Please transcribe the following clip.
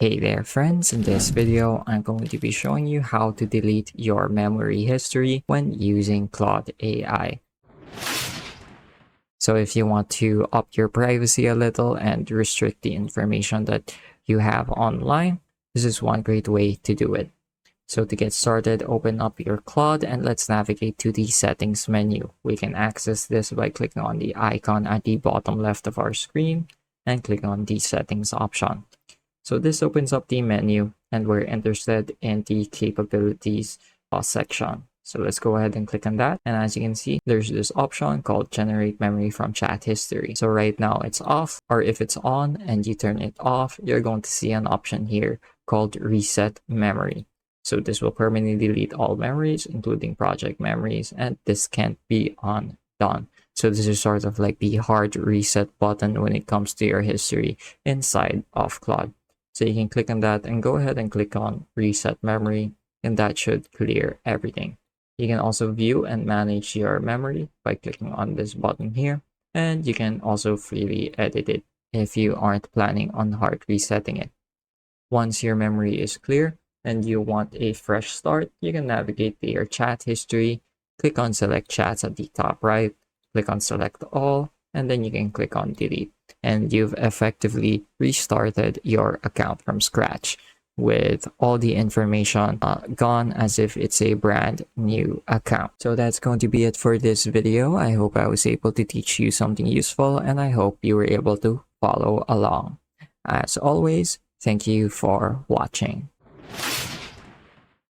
Hey there friends, in this video I'm going to be showing you how to delete your memory history when using Claude AI. So if you want to up your privacy a little and restrict the information that you have online, this is one great way to do it. So to get started, open up your Claude and let's navigate to the settings menu. We can access this by clicking on the icon at the bottom left of our screen and click on the settings option. So this opens up the menu and we're interested in the capabilities section. So let's go ahead and click on that. And as you can see, there's this option called generate memory from chat history. So right now it's off, or if it's on and you turn it off, you're going to see an option here called reset memory. So this will permanently delete all memories, including project memories, and this can't be undone. So this is sort of like the hard reset button when it comes to your history inside of Claude. So you can click on that and go ahead and click on reset memory, and that should clear everything. You can also view and manage your memory by clicking on this button here, and you can also freely edit it if you aren't planning on hard resetting it. Once your memory is clear and you want a fresh start, you can navigate to your chat history, click on select chats at the top right, click on select all, and then you can click on delete. And you've effectively restarted your account from scratch with all the information gone as if it's a brand new account. So that's going to be it for this video. I hope I was able to teach you something useful and I hope you were able to follow along. As always, thank you for watching.